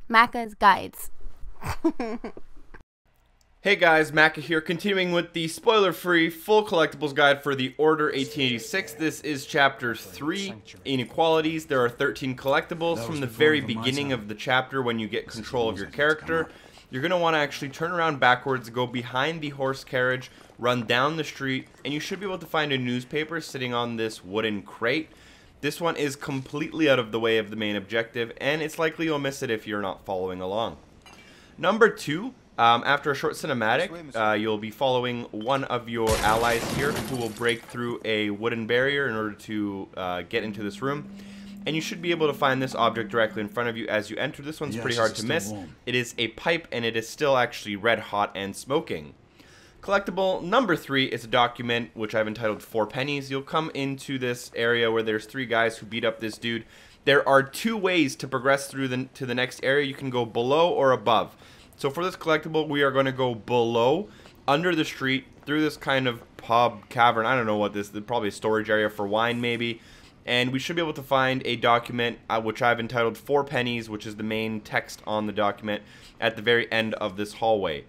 Macca's Guides. Hey guys, Macca here, continuing with the spoiler-free full collectibles guide for the Order 1886. This is Chapter 3, Inequalities. There are 13 collectibles from the very beginning of the chapter when you get control of your character. You're going to want to actually turn around backwards, go behind the horse carriage, run down the street, and you should be able to find a newspaper sitting on this wooden crate. This one is completely out of the way of the main objective, and it's likely you'll miss it if you're not following along. Number 2. After a short cinematic, you'll be following one of your allies here who will break through a wooden barrier in order to get into this room. And you should be able to find this object directly in front of you as you enter. This one's pretty hard to miss. It is a pipe, and it is still actually red hot and smoking. Collectible number 3 is a document which I've entitled 4 Pennies. You'll come into this area where there's 3 guys who beat up this dude. There are 2 ways to progress through to the next area. You can go below or above. So for this collectible, we are going to go below, under the street, through this kind of pub, cavern, I don't know what this is, probably a storage area for wine maybe. And we should be able to find a document which I've entitled 4 Pennies, which is the main text on the document, at the very end of this hallway.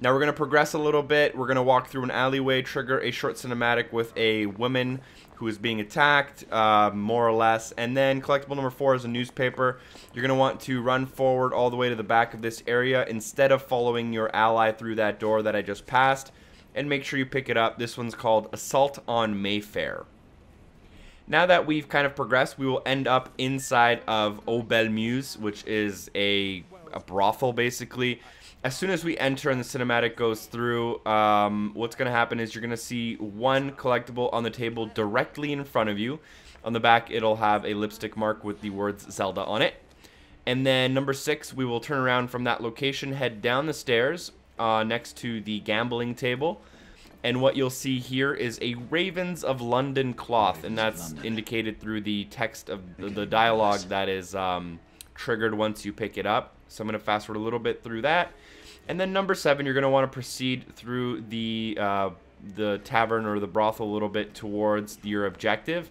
Now we're going to progress a little bit. We're going to walk through an alleyway, trigger a short cinematic with a woman who is being attacked, more or less. And then collectible number 4 is a newspaper. You're going to want to run forward all the way to the back of this area instead of following your ally through that door that I just passed. And make sure you pick it up. This one's called Assault on Mayfair. Now that we've kind of progressed, we will end up inside of Au Belle Muse, which is a brothel basically. As soon as we enter and the cinematic goes through, what's going to happen is you're going to see one collectible on the table directly in front of you. On the back, it'll have a lipstick mark with the words Zelda on it. And then number 6, we will turn around from that location, head down the stairs next to the gambling table. And what you'll see here is a Raves of London cloth, and that's indicated through the text of the dialogue that is triggered once you pick it up. So I'm going to fast forward a little bit through that. And then number 7, you're going to want to proceed through the tavern or the brothel a little bit towards your objective.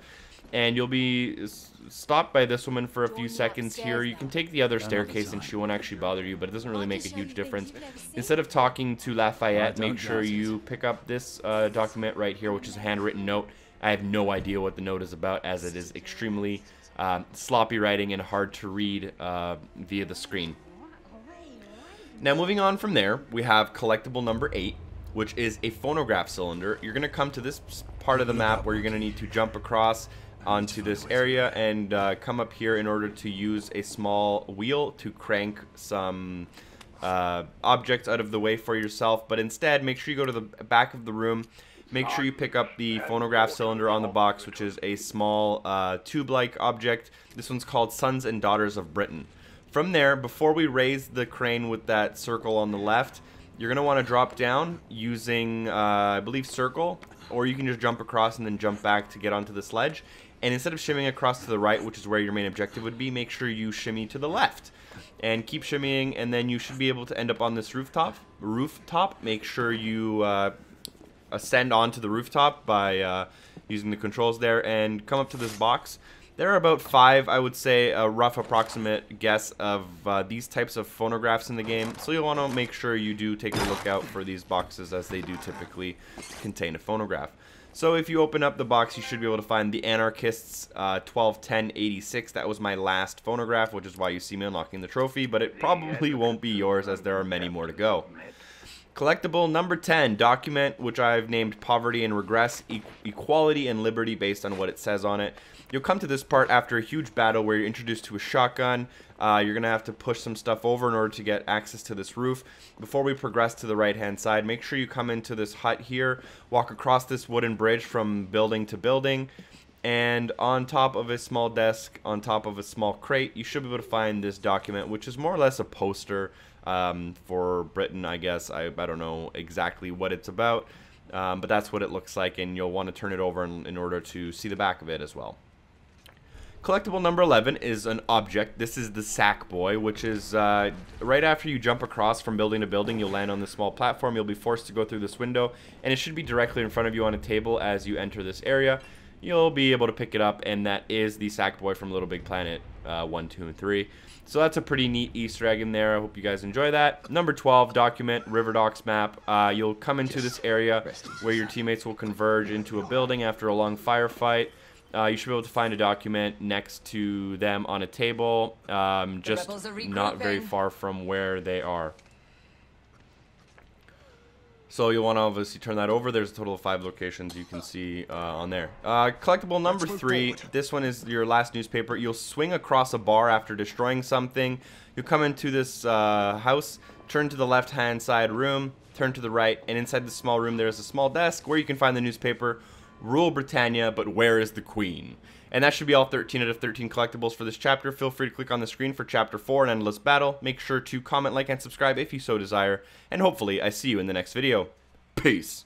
And you'll be stopped by this woman for a few seconds here. You can take the other staircase and she won't actually bother you, but it doesn't really make a huge difference. Instead of talking to Lafayette, make sure you pick up this document right here, which is a handwritten note. I have no idea what the note is about, as it is extremely sloppy writing and hard to read via the screen. Now moving on from there, we have collectible number 8, which is a phonograph cylinder. You're going to come to this part of the map where you're going to need to jump across onto this area and come up here in order to use a small wheel to crank some objects out of the way for yourself. But instead, make sure you go to the back of the room. Make sure you pick up the phonograph cylinder on the box, which is a small tube-like object. This one's called Sons and Daughters of Britain. From there, before we raise the crane with that circle on the left, you're going to want to drop down using, I believe, circle, or you can just jump across and then jump back to get onto the sledge. And instead of shimmying across to the right, which is where your main objective would be, make sure you shimmy to the left. And keep shimmying, and then you should be able to end up on this rooftop. Make sure you ascend onto the rooftop by using the controls there, and come up to this box. There are about 5, I would say, a rough approximate guess of these types of phonographs in the game. So you'll want to make sure you do take a look out for these boxes, as they do typically contain a phonograph. So if you open up the box, you should be able to find the Anarchists 121086. That was my last phonograph, which is why you see me unlocking the trophy, but it probably won't be yours, as there are many more to go. Collectible number 10, document which I've named Poverty and Regress, Equality and Liberty, based on what it says on it. You'll come to this part after a huge battle where you're introduced to a shotgun. You're going to have to push some stuff over in order to get access to this roof. Before we progress to the right-hand side, make sure you come into this hut here, walk across this wooden bridge from building to building, and on top of a small desk, on top of a small crate, you should be able to find this document, which is more or less a poster for Britain, I guess. I don't know exactly what it's about, but that's what it looks like, and you'll want to turn it over in order to see the back of it as well. Collectible number 11 is an object. This is the Sackboy, which is right after you jump across from building to building, you'll land on this small platform. You'll be forced to go through this window, and it should be directly in front of you on a table as you enter this area. You'll be able to pick it up, and that is the Sackboy from Little Big Planet 1, 2, and 3. So that's a pretty neat Easter egg in there. I hope you guys enjoy that. Number 12, document, river docks map. You'll come into this area where your teammates will converge into a building after a long firefight. You should be able to find a document next to them on a table, just not very far from where they are. So you'll want to obviously turn that over. There's a total of 5 locations you can see on there. Collectible number 3. This one is your last newspaper. You'll swing across a bar after destroying something. You'll come into this house, turn to the left-hand side room, turn to the right, and inside the small room there's a small desk where you can find the newspaper, Rule Britannia, but where is the Queen? And that should be all 13 out of 13 collectibles for this chapter. Feel free to click on the screen for Chapter 4, An Endless Battle. Make sure to comment, like, and subscribe if you so desire. And hopefully, I see you in the next video. Peace.